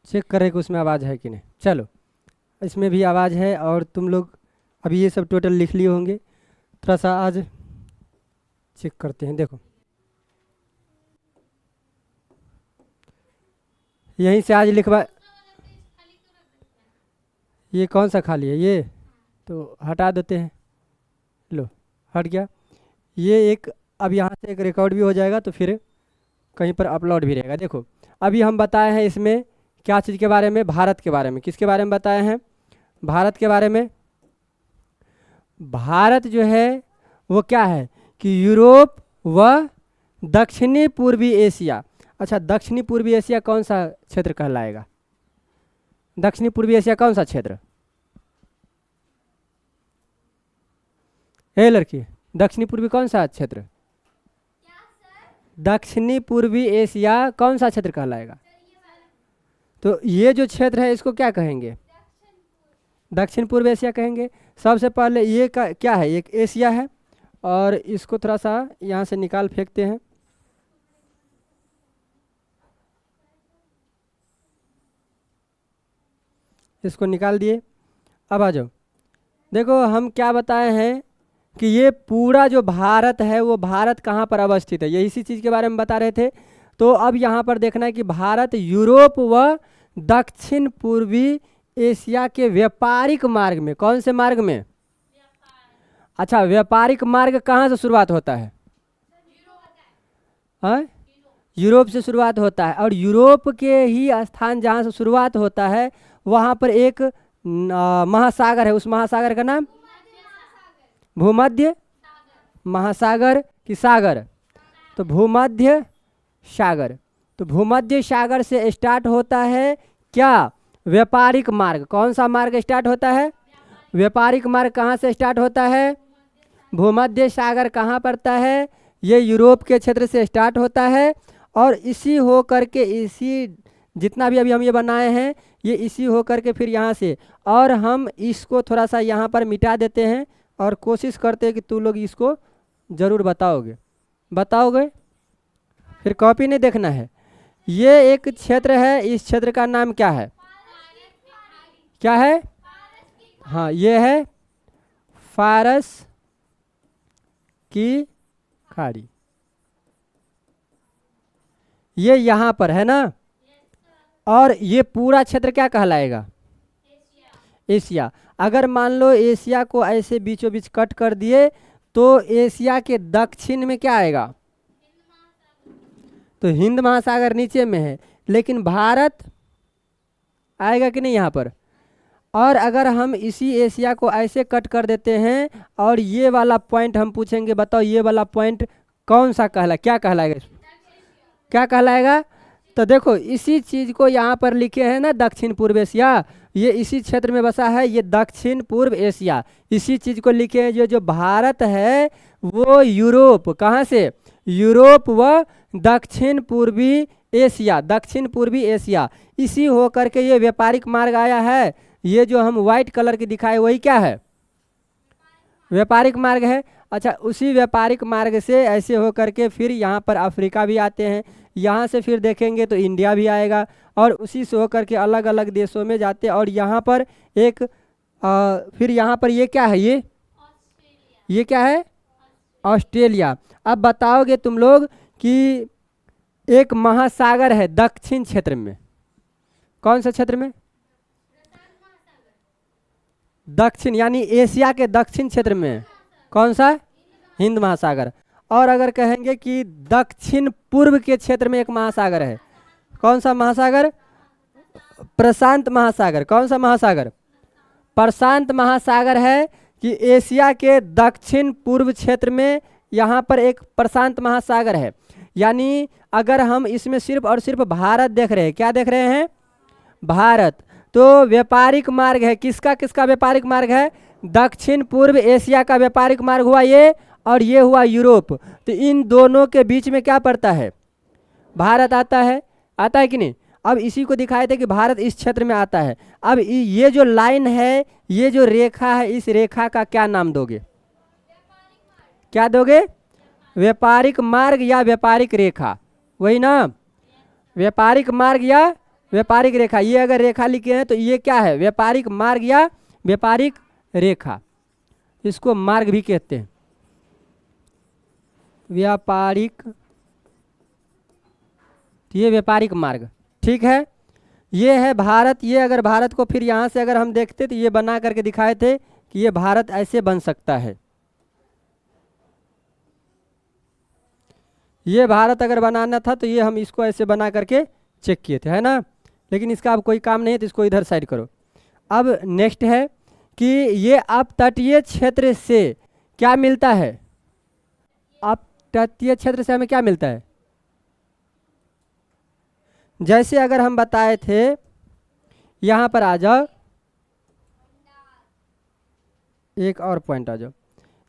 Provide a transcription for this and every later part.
Check करें कि उसमें आवाज़ है कि नहीं। चलो, इसमें भी आवाज़ है और तुम लोग अभी ये सब टोटल लिख लिए होंगे। थोड़ा सा आज चेक करते हैं। देखो, यहीं से आज लिखवा। ये कौन सा खाली है? ये तो हटा देते हैं। लो, हट गया। ये एक अब यहाँ से एक रिकॉर्ड भी हो जाएगा तो फिर कहीं पर अपलोड भी रहेगा। देखो, अभी हम बताए हैं इसमें क्या चीज़ के बारे में? भारत के बारे में। किसके बारे में बताए हैं? भारत के बारे में। भारत जो है वो क्या है कि यूरोप व दक्षिणी पूर्वी एशिया। अच्छा, दक्षिणी पूर्वी एशिया कौन सा क्षेत्र कहलाएगा? दक्षिणी पूर्वी एशिया कौन सा क्षेत्र? हे लड़की, दक्षिणी पूर्वी कौन सा क्षेत्र? दक्षिणी पूर्वी एशिया कौन सा क्षेत्र कहलाएगा? तो ये जो क्षेत्र है इसको क्या कहेंगे? दक्षिण पूर्व एशिया कहेंगे। सबसे पहले ये क्या है? एक एशिया है और इसको थोड़ा सा यहाँ से निकाल फेंकते हैं। इसको निकाल दिए। अब आ जाओ, देखो हम क्या बताए हैं कि ये पूरा जो भारत है वो भारत कहाँ पर अवस्थित है, ये इसी चीज़ के बारे में बता रहे थे। तो अब यहाँ पर देखना है कि भारत यूरोप व दक्षिण पूर्वी एशिया के व्यापारिक मार्ग में, कौन से मार्ग में? अच्छा, व्यापारिक मार्ग कहाँ से शुरुआत होता है? हाँ, यूरोप से शुरुआत होता है। और यूरोप के ही स्थान जहाँ से शुरुआत होता है वहाँ पर एक महासागर है। उस महासागर का नाम भूमध्य महासागर की सागर, तो भूमध्य सागर। तो भूमध्य सागर से स्टार्ट होता है क्या? व्यापारिक मार्ग। कौन सा मार्ग स्टार्ट होता है? व्यापारिक मार्ग कहाँ से स्टार्ट होता है? भूमध्य सागर कहाँ पड़ता है? ये यूरोप के क्षेत्र से स्टार्ट होता है और इसी हो करके इसी जितना भी अभी हम ये बनाए हैं ये इसी हो करके फिर यहाँ से, और हम इसको थोड़ा सा यहाँ पर मिटा देते हैं और कोशिश करते हैं कि तुम लोग इसको ज़रूर बताओगे। फिर कॉपी नहीं देखना है। ये एक क्षेत्र है, इस क्षेत्र का नाम क्या है? क्या है? हाँ, ये है फारस की खाड़ी। ये यहाँ पर है ना। और ये पूरा क्षेत्र क्या कहलाएगा? एशिया। अगर मान लो एशिया को ऐसे बीचों बीच कट कर दिए तो एशिया के दक्षिण में क्या आएगा? तो हिंद महासागर नीचे में है, लेकिन भारत आएगा कि नहीं यहाँ पर? और अगर हम इसी एशिया को ऐसे कट कर देते हैं और ये वाला पॉइंट हम पूछेंगे, बताओ ये वाला पॉइंट कौन सा क्या कहलाएगा? क्या कहलाएगा? तो देखो, इसी चीज़ को यहाँ पर लिखे हैं ना, दक्षिण पूर्व एशिया। ये इसी क्षेत्र में बसा है, ये दक्षिण पूर्व एशिया। इसी चीज़ को लिखे हैं। जो भारत है वो यूरोप, कहाँ से? यूरोप व दक्षिण पूर्वी एशिया, दक्षिण पूर्वी एशिया, इसी हो करके ये व्यापारिक मार्ग आया है। ये जो हम व्हाइट कलर की दिखाए वही क्या है? व्यापारिक मार्ग है। अच्छा, उसी व्यापारिक मार्ग से ऐसे हो करके फिर यहाँ पर अफ्रीका भी आते हैं। यहाँ से फिर देखेंगे तो इंडिया भी आएगा और उसी से होकर के अलग अलग देशों में जाते हैं। और यहाँ पर एक फिर यहाँ पर ये क्या है? ये क्या है? ऑस्ट्रेलिया। अब बताओगे तुम लोग कि एक महासागर है दक्षिण क्षेत्र में, कौन सा क्षेत्र में? दक्षिण यानी एशिया के दक्षिण क्षेत्र में कौन सा? हिंद महासागर। और अगर कहेंगे कि दक्षिण पूर्व के क्षेत्र में एक महासागर है, कौन सा महासागर? प्रशांत महासागर। कौन सा महासागर? प्रशांत महासागर है कि एशिया के दक्षिण पूर्व क्षेत्र में यहाँ पर एक प्रशांत महासागर है। यानी अगर हम इसमें सिर्फ और सिर्फ भारत देख रहे हैं, क्या देख रहे हैं? भारत। तो व्यापारिक मार्ग है, किसका किसका व्यापारिक मार्ग है? दक्षिण पूर्व एशिया का व्यापारिक मार्ग हुआ ये, और ये हुआ यूरोप। तो इन दोनों के बीच में क्या पड़ता है? भारत आता है कि नहीं? अब इसी को दिखाए थे कि भारत इस क्षेत्र में आता है। अब ये जो लाइन है, ये जो रेखा है, इस रेखा का क्या नाम दोगे? क्या दोगे? व्यापारिक मार्ग या व्यापारिक रेखा, वही ना? व्यापारिक मार्ग या व्यापारिक रेखा, ये अगर रेखा लिखे हैं तो ये क्या है, व्यापारिक मार्ग या व्यापारिक रेखा, इसको मार्ग भी कहते हैं, व्यापारिक, ये व्यापारिक मार्ग। ठीक है, ये है भारत। ये अगर भारत को फिर यहाँ से अगर हम देखते तो ये बना करके दिखाए थे कि ये भारत ऐसे बन सकता है। ये भारत अगर बनाना था तो ये हम इसको ऐसे बना करके चेक किए थे, है ना। लेकिन इसका अब कोई काम नहीं है तो इसको इधर साइड करो। अब नेक्स्ट है कि ये अपतटीय क्षेत्र से क्या मिलता है, अपतटीय क्षेत्र से हमें क्या मिलता है। जैसे अगर हम बताए थे, यहाँ पर आ जाओ, एक और पॉइंट आ जाओ,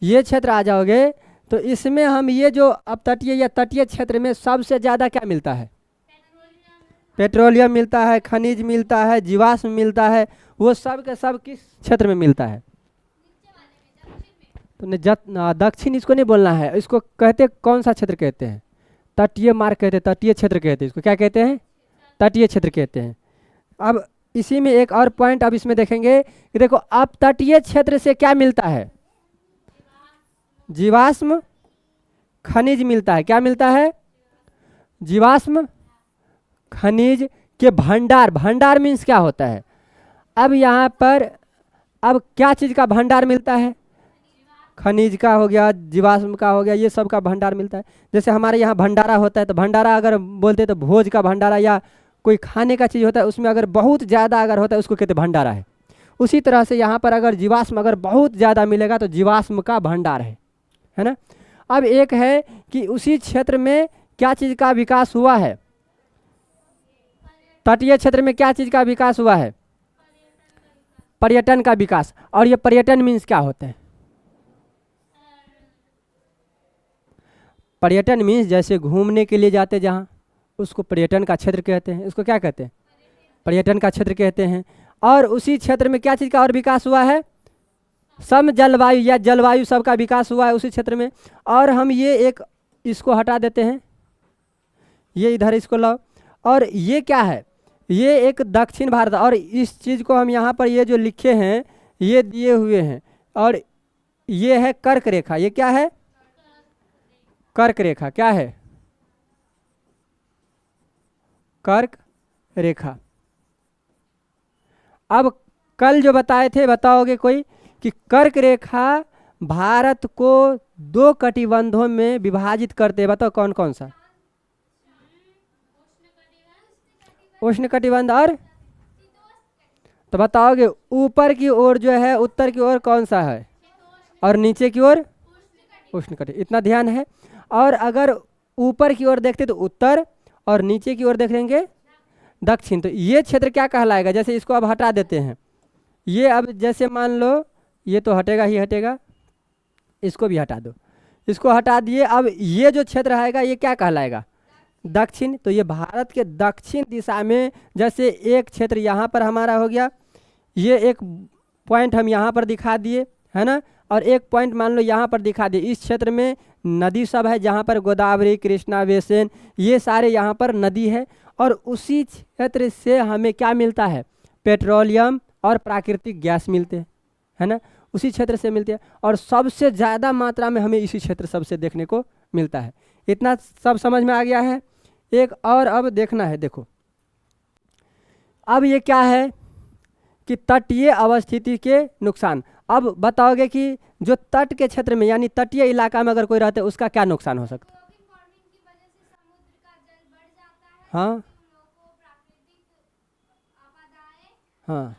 ये क्षेत्र आ जाओगे तो इसमें हम ये जो अपतटीय या तटीय क्षेत्र में सबसे ज़्यादा क्या मिलता है, पेट्रोलियम मिलता है, खनिज मिलता है, जीवाश्म मिलता है। वो सब के सब किस क्षेत्र में मिलता है, तो दक्षिण इसको नहीं बोलना है, इसको कहते कौन सा क्षेत्र कहते हैं, तटीय मार्ग कहते हैं, तटीय क्षेत्र कहते हैं, इसको क्या कहते हैं, तटीय क्षेत्र कहते हैं। अब इसी में एक और पॉइंट अब इसमें देखेंगे कि देखो अपतटीय क्षेत्र से क्या मिलता है, जीवाश्म, खनिज मिलता है। क्या मिलता है, जीवाश्म, खनिज के भंडार। भंडार मीन्स क्या होता है, अब यहाँ पर अब क्या चीज़ का भंडार मिलता है, खनिज का हो गया, जीवाश्म का हो गया, ये सब का भंडार मिलता है। जैसे हमारे यहाँ भंडारा होता है तो भंडारा अगर बोलते तो भोज का भंडारा या कोई खाने का चीज़ होता है, उसमें अगर बहुत ज़्यादा अगर होता है उसको कहते भंडारा है। उसी तरह से यहाँ पर अगर जीवाश्म अगर बहुत ज़्यादा मिलेगा तो जीवाश्म का भंडार है ना। अब एक है कि उसी क्षेत्र में क्या चीज़ का विकास हुआ है, तटीय क्षेत्र में क्या चीज़ का विकास हुआ है, पर्यटन का विकास। और ये पर्यटन मीन्स क्या होता है, पर्यटन मीन्स जैसे घूमने के लिए जाते जहाँ, उसको पर्यटन का क्षेत्र कहते हैं। इसको क्या कहते हैं, पर्यटन का क्षेत्र कहते हैं। और उसी क्षेत्र में क्या चीज़ का और विकास हुआ है, सम जलवायु या जलवायु सब का विकास हुआ है उसी क्षेत्र में। और हम ये एक इसको हटा देते हैं, ये इधर इसको लाओ। और ये क्या है, ये एक दक्षिण भारत। और इस चीज़ को हम यहाँ पर ये जो लिखे हैं ये दिए हुए हैं, और ये है कर्क रेखा। ये क्या है, कर्क रेखा। क्या है, कर्क रेखा। अब कल जो बताए थे, बताओगे कोई कि कर्क रेखा भारत को 2 कटिबंधों में विभाजित करते हैं। बताओ कौन कौन सा, उष्ण कटिबंध और, तो बताओगे ऊपर की ओर जो है, उत्तर की ओर कौन सा है, और नीचे की ओर उष्ण कटिबंध। इतना ध्यान है। और अगर ऊपर की ओर देखते तो उत्तर, और नीचे की ओर देखेंगे दक्षिण। तो ये क्षेत्र क्या कहलाएगा, जैसे इसको अब हटा देते हैं, ये अब जैसे मान लो ये तो हटेगा ही हटेगा, इसको भी हटा दो, इसको हटा दिए। अब ये जो क्षेत्र आएगा ये क्या कहलाएगा, दक्षिण। तो ये भारत के दक्षिण दिशा में, जैसे एक क्षेत्र यहाँ पर हमारा हो गया, ये एक पॉइंट हम यहाँ पर दिखा दिए, है ना। और एक पॉइंट मान लो यहाँ पर दिखा दिए। इस क्षेत्र में नदी सब है, जहाँ पर गोदावरी, कृष्णा, बेसिन, ये सारे यहाँ पर नदी है। और उसी क्षेत्र से हमें क्या मिलता है, पेट्रोलियम और प्राकृतिक गैस मिलते हैं, है ना, उसी क्षेत्र से मिलते हैं। और सबसे ज़्यादा मात्रा में हमें इसी क्षेत्र सबसे देखने को मिलता है। इतना सब समझ में आ गया है। एक और अब देखना है, देखो अब ये क्या है कि तटीय अवस्थिति के नुकसान। अब बताओगे कि जो तट के क्षेत्र में यानी तटीय इलाका में अगर कोई रहता है उसका क्या नुकसान हो सकता है। हाँ हाँ,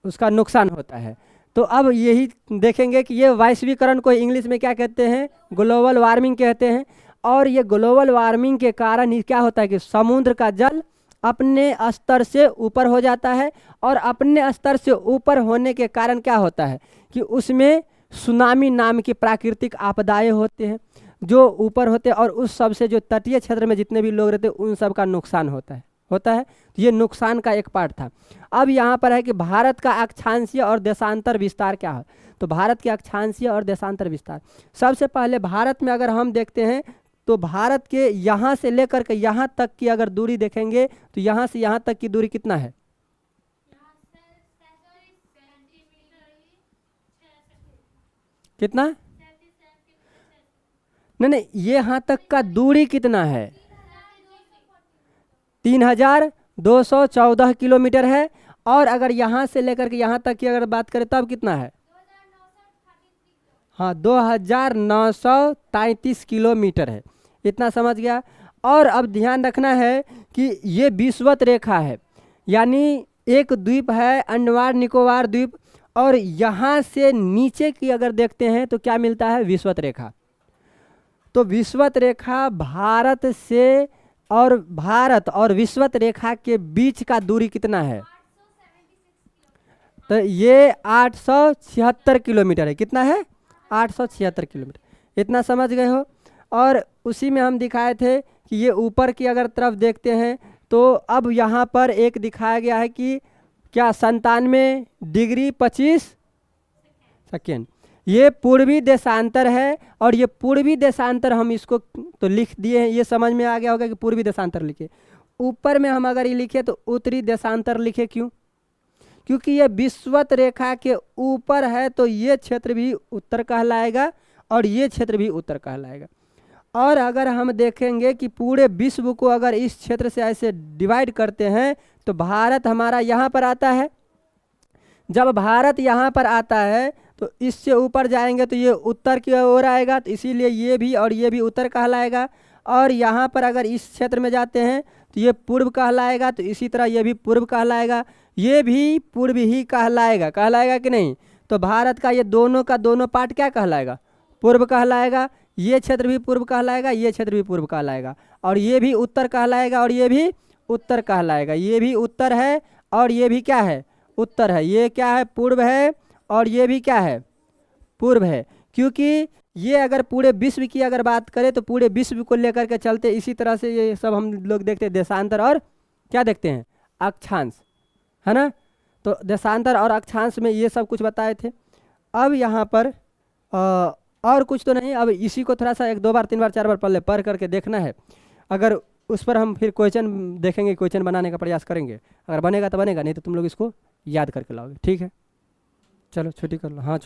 उसका नुकसान होता है। तो अब यही देखेंगे कि ये वैश्वीकरण को इंग्लिश में क्या कहते हैं, ग्लोबल वार्मिंग कहते हैं। और ये ग्लोबल वार्मिंग के कारण ही क्या होता है कि समुद्र का जल अपने स्तर से ऊपर हो जाता है। और अपने स्तर से ऊपर होने के कारण क्या होता है कि उसमें सुनामी नाम की प्राकृतिक आपदाएं होते हैं जो ऊपर होते हैं। और उस सब से जो तटीय क्षेत्र में जितने भी लोग रहते हैं उन सब का नुकसान होता है। तो ये नुकसान का एक पार्ट था। अब यहाँ पर है कि भारत का अक्षांशीय और देशांतर विस्तार क्या है। तो भारत के अक्षांशीय और देशांतर विस्तार, सबसे पहले भारत में अगर हम देखते हैं तो भारत के यहाँ से लेकर के यहाँ तक की अगर दूरी देखेंगे तो यहाँ से यहाँ तक की दूरी कितना है? कितना? नहीं, ये यहाँ तक का दूरी कितना है? 3214 किलोमीटर है। और अगर यहाँ से लेकर के यहाँ तक की अगर बात करें तब कितना है? हाँ, 2933 किलोमीटर है। इतना समझ गया। और अब ध्यान रखना है कि ये विषुवत रेखा है, यानी एक द्वीप है अंडमान निकोबार द्वीप, और यहाँ से नीचे की अगर देखते हैं तो क्या मिलता है? विषुवत रेखा। तो विषुवत रेखा भारत से और विषुवत रेखा के बीच का दूरी कितना है? तो ये 876 किलोमीटर है। कितना है? 876 किलोमीटर। इतना समझ गए हो। और उसी में हम दिखाए थे कि ये ऊपर की अगर तरफ देखते हैं तो अब यहाँ पर एक दिखाया गया है कि क्या 97 डिग्री 25 सेकेंड, ये पूर्वी देशांतर है। और ये पूर्वी देशांतर हम इसको तो लिख दिए हैं, ये समझ में आ गया होगा कि पूर्वी देशांतर लिखे। ऊपर में हम अगर ये लिखे तो उत्तरी देशांतर लिखे। क्यों? क्योंकि ये विषुवत रेखा के ऊपर है, तो ये क्षेत्र भी उत्तर कहलाएगा और ये क्षेत्र भी उत्तर कहलाएगा। और अगर हम देखेंगे कि पूरे विश्व को अगर इस क्षेत्र से ऐसे डिवाइड करते हैं तो भारत हमारा यहाँ पर आता है। जब भारत यहाँ पर आता है तो इससे ऊपर जाएंगे तो ये उत्तर की ओर आएगा, तो इसीलिए ये भी और ये भी उत्तर कहलाएगा। और यहाँ पर अगर इस क्षेत्र में जाते हैं तो ये पूर्व कहलाएगा, तो इसी तरह ये भी पूर्व कहलाएगा, ये भी पूर्व ही कहलाएगा। कहलाएगा कि नहीं? तो भारत का ये दोनों का दोनों पार्ट क्या कहलाएगा? पूर्व कहलाएगा। ये क्षेत्र भी पूर्व कहलाएगा, ये क्षेत्र भी पूर्व कहलाएगा, और ये भी उत्तर कहलाएगा और ये भी उत्तर कहलाएगा। ये भी उत्तर है और ये भी क्या है? उत्तर है। ये क्या है? पूर्व है, और ये भी क्या है? पूर्व है। क्योंकि ये अगर पूरे विश्व की अगर बात करें तो पूरे विश्व को लेकर के चलते, इसी तरह से ये सब हम लोग देखते हैं देशांतर और क्या देखते हैं? अक्षांश, है ना। तो देशांतर और अक्षांश में ये सब कुछ बताए थे। अब यहाँ पर और कुछ तो नहीं, अब इसी को थोड़ा सा 1 2 बार 3 बार 4 बार पढ़ करके देखना है। अगर उस पर हम फिर क्वेश्चन देखेंगे, क्वेश्चन बनाने का प्रयास करेंगे। अगर बनेगा तो बनेगा, नहीं तो तुम लोग इसको याद करके लाओगे। ठीक है, चलो छुट्टी कर लो। हाँ।